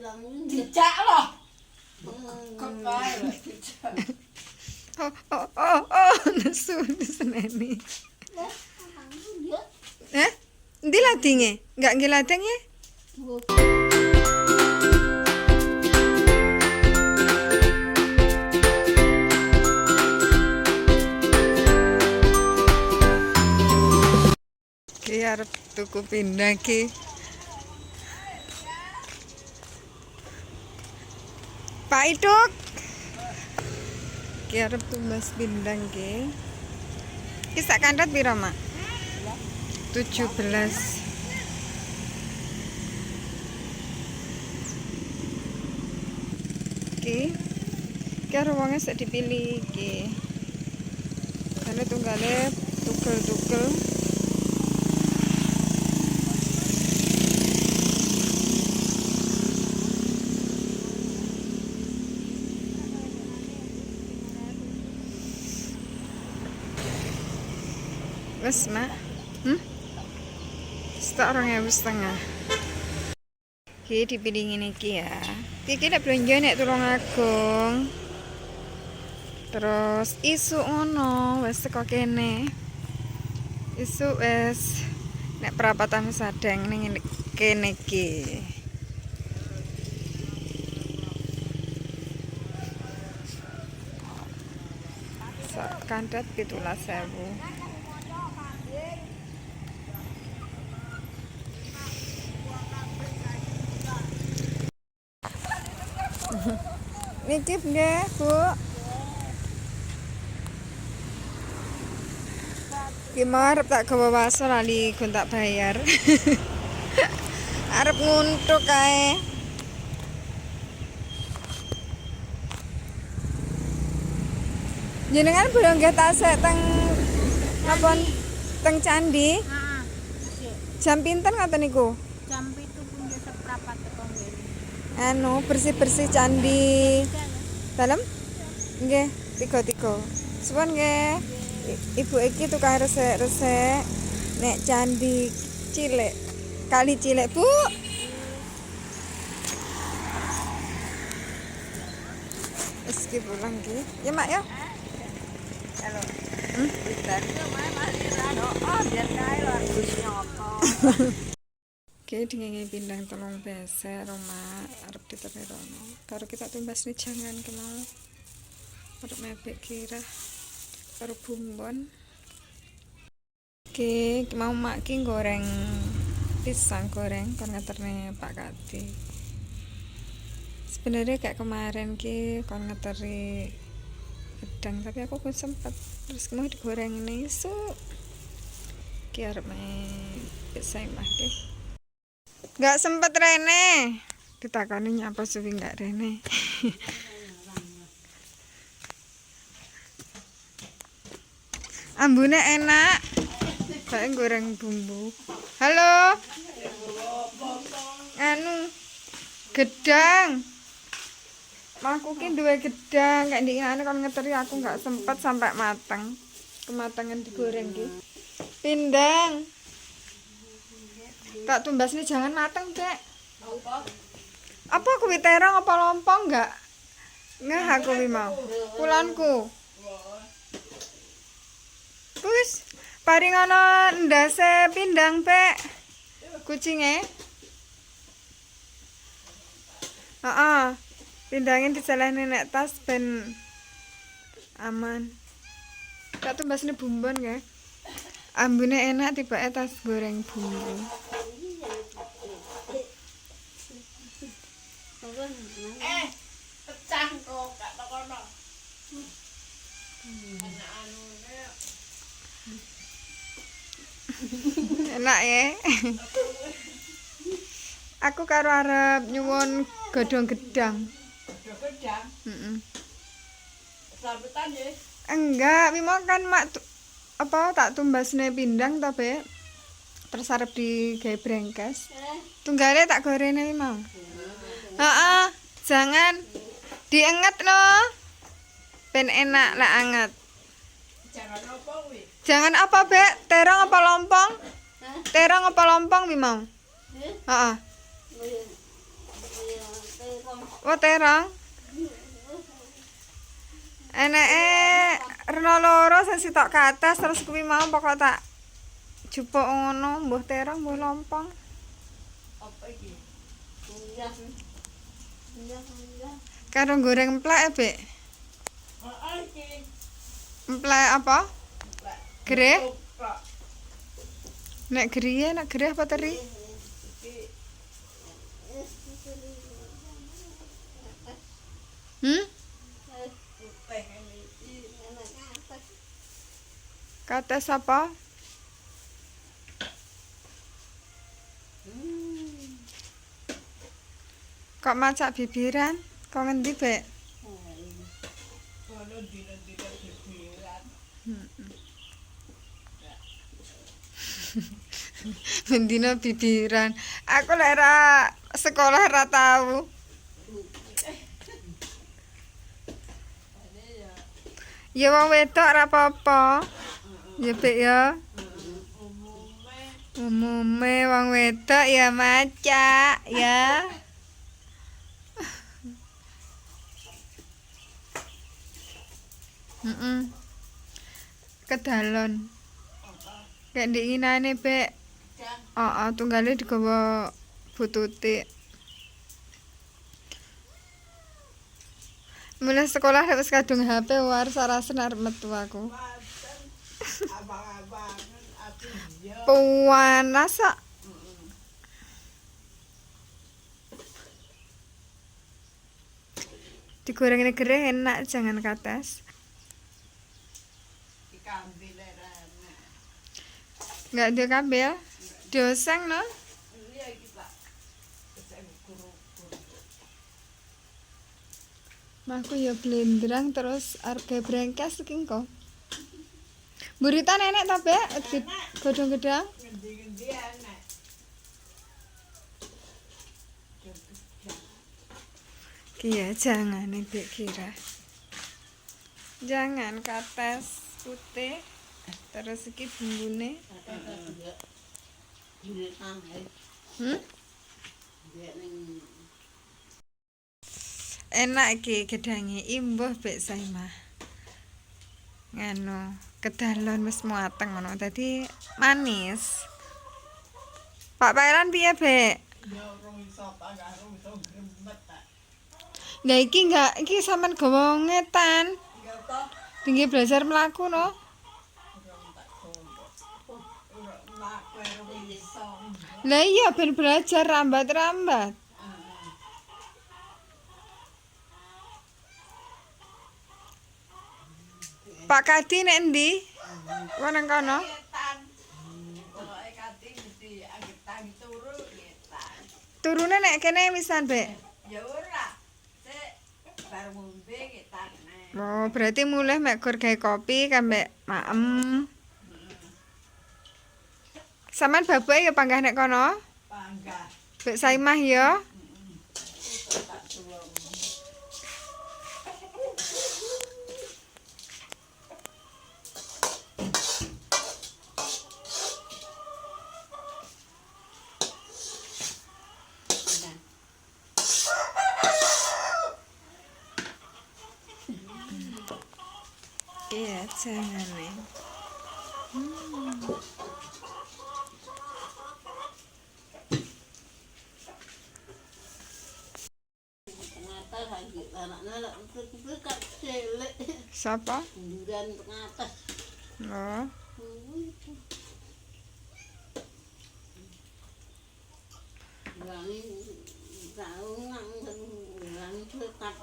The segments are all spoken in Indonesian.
Dijak loh. Nesu seneni. Endi ladinge? Enggak nggih lading ya? Ki arep tuku pindang ki. Pak Iduk. Ki arep tumbas pindang ki. Ki sak kandet pira, Mak? 17. Ki karo wonge sak dipilih iki. Karena tunggale tukel-tukel. Wes, Mak. Stok 2.500. Ki dipilih ngene iki ya. Iki nek belanja nek Tulungagung. Terus isu ngono wis teko kene. Isu wis nek perapatan Sadeng ning kene iki. Sak kandet 17.000. Nitip nggih, Bu. Ki mau arep tak gawa waso lali gontak bayar. Arep nguntuk kae. Jenengan belum nggih tasik teng napa teng candi? Heeh. Jam pinten ngoten niku? Jam 7 pun ya seprapat teko ngene. Anu bersih-bersih candi dalam nggih 3. Suwun nggih. Ibu iki tukang resik-resik nek candi cilik. Kali cilik, Bu. Wis ki pulang ki. Ya, Mak ya. Halo. Bentar. Biar kae lho Agus nyopo. Oke, dingengi pindang 3 beser, Mak. Arep ditenerono. Karo kita tumbas nih jangan kemau. Arep mebek kira karo bumbon. Oke, mau Mak ki goreng pisang goreng kon ngeterne Pak Kadi. Sebenarnya kayak kemarin ki kon ngeteri gedang tapi aku pun sempat terus mau digoreng ini isu. Ki arep pisang mah ki. Enggak sempet Rene. Ditakoni nyapa suwi enggak Rene. Ambune enak. Kayak goreng bumbu. Halo. Anu gedang. Aku ki duwe gedang, kayak ndikane kon ngeteri aku enggak sempet sampai mateng. Kematangan digoreng ki. Pindang. Tak tumbas nih jangan mateng, Dek. Apa kuwi terong apa lompong enggak? Ngah aku wi mau. Kulonku. Wis, paring ana ndase pindang, Pek. Kucinge. Heeh. Pindangin diselehne nek tas ben aman. Tak tumbasne bumbon nggih. Ambune enak tibake tas goreng bumbu. Pecah kok gak tekono. Enak ya. Aku karo arep nyuwun godhong gedang. Gedang. Heeh. Sambutan ya. Enggak, wi mau kan mak apa tak tumbasne pindang ta, Be? Terus arep digawe brengkes. Tunggale tak gorene wi mau. Heeh, jangan dienget loh. Ben enak lah anget. Jangan apa wi? Jangan apa, Be? Terong apa lompong? Terong apa lompong wi mau? Heeh. Oh, terong. Eneke rena loro sing sitok ke atas terus kuwi mau pokok tak jupuk ngono, mbuh terong mbuh lompong. Apa iki? Karo goreng emplek, Bek. Iki. Emplek apa? Gereh? Kok Nek gerih, nek gereh apa teri? iki Hmm? teh iki. Kates apa? Kok macak bibiran? Kok ngendi, Bek? Kono dina-dina bibiran. Mendino bibiran. Aku lek ra sekolah ra tau. Ya wong wedok ra apa-apa. Ya, Bek ya. Umume wong wedok ya macak ya. Kedalon. Kayak ndek nginane, Bek. Heeh, tunggale digawa bututik. Mulai sekolah wis kadung HP war sarasen arep metu aku. Abang-abangan ati yo. Panas kok. Digoreng gereh enak jangan kates. Dikambil lerane. Enggak dia kambil. Dioseng no. Iya iki Pak. Keseng guru-guru. Aku ya blendrang terus arep gawe brengkes iki engko. Burita nenek ta, Bek? Godhong-gedhang. Ngendi-ngendi enak. Iya, jangan Bek kira. Jangan kates putih. Terus iki bumbune. Hmm? Enak iki gedhange imbuh Bek Saimah. Nganu, kedalon wis mateng ngono. Dadi manis. Pak Pairan piye, Bek? Ya urung iso Pak, gak urung iso gremet tak. Lah iki sampean gawa ngetan. Ya toh Tinggi belajar mlaku no. urung tak gowo. Urung mlaku urung iso. Lah iya ben belajar rambat-rambat. Pak Kadi nek endi? Kok nang kono? Ngetan. Pokoke kati mesti anggere tangi turu ngetan. Turune nek kene wisan, Bek. Ya ora. Sik bar ngombe ngetan neh. Oh, berarti mulih mek gur gawe kopi kambek maem. Saman babuke ya panggah nek kono? Panggah. Bek Saimah ya. Tak tuwa. Iya, jangan nih. Pengatas lagi anaknya lah untuk dekat celek Siapa? kunduran pengatas Oh. berani tahu berani dekat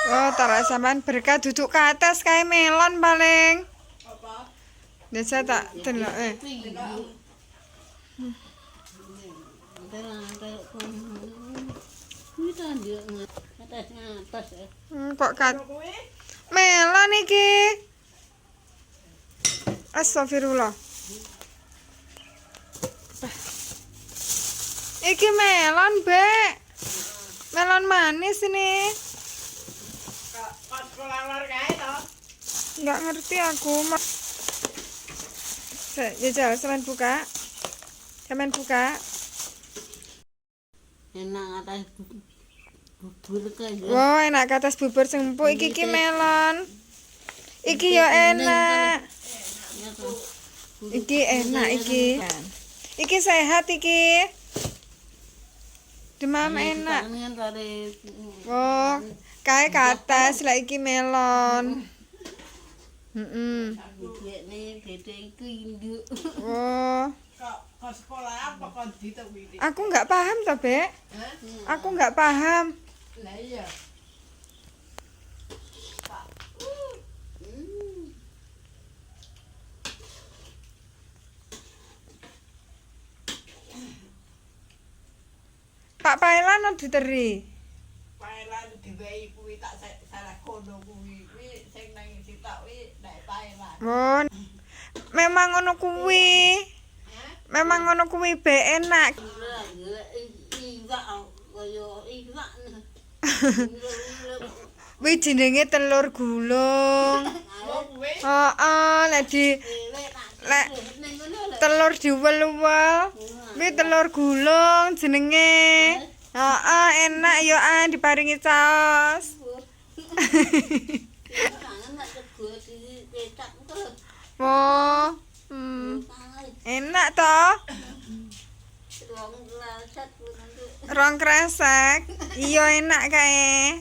Oh, taruh sampean berkah duduk ke atas kayak melon paling. Apa? Desa tak delok kita dia atas ya Kok kat Kuwi melon iki. Astagfirullah. Iki melon, Bek. Melon manis ini. kok kelawar kae to. Enggak ngerti aku. Jajal, sampean buka. Sampean buka. enak atas bubur kae. Wah, enak katas bubur sing empuk iki melon. Iki yo enak. Ya toh. Iki enak iki. Iki sehat iki. Demam enak. Kan kare Oh, kae katas lah iki melon. gedene gede iku induk. Oh, Kok sekolah apa kok ditewiti? aku nggak paham toh, Bek. Hah? Aku nggak paham. Lah iya. Pak Pailan no diteri. Pailan diwehi kuwi tak salah kono kuwi. Kuwi sing nang sitok kuwi nek Pailan. Oh, memang ngono kuwi. Memang ngono kuwi be enak. Iwak kaya iwak. Kuwi jenenge telur gulung. Oh kuwi Heeh, lek telur diuwel-uwel. Kuwi telur gulung jenenge. Heeh, enak yo diparingi saos. Oh, enak toh. Rong kresek. Iya enak kae.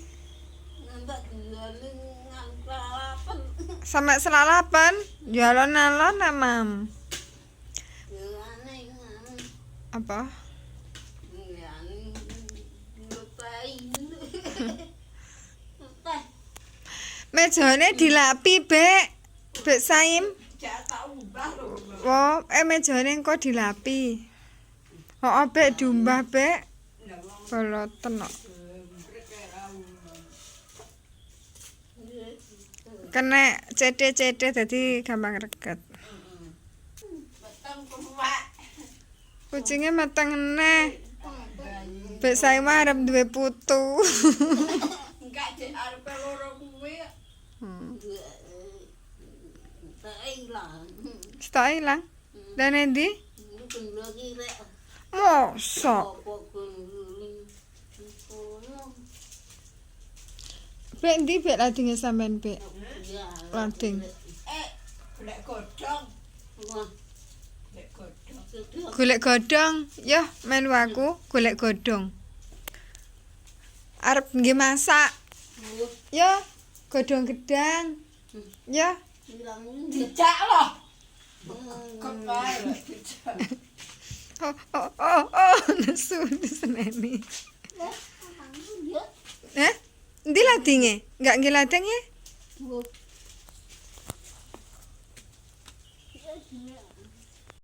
Sampai selalapan. Ya alon-alon Mam. Apa? Mejane dilapi, Bek. Bek Saim. jak tak ubah lho. Wo, mejane engko dilapi. Heeh, Bek diumbah, Bek. Lah wong Boloten kok. mreke ra Kena cede-cede dadi gampang reget. peteng kuwak. Kucinge meteng neh. Bek Saim arep duwe putu. Enggak cek arepe loro kuwi. Stok ilang. Dan endi? Mosok. Bek ndi bek ladinge sampean, Bek? Lading. Golek godhong. Golek godhong. Golek godhong. Yah, melu aku golek godhong. Arep nggih masak. Ya, godhong gedang. Ya, Dijak loh. Kok kae lho dijak. nesu seneni. Endi ladinge? Enggak nggih lading ya?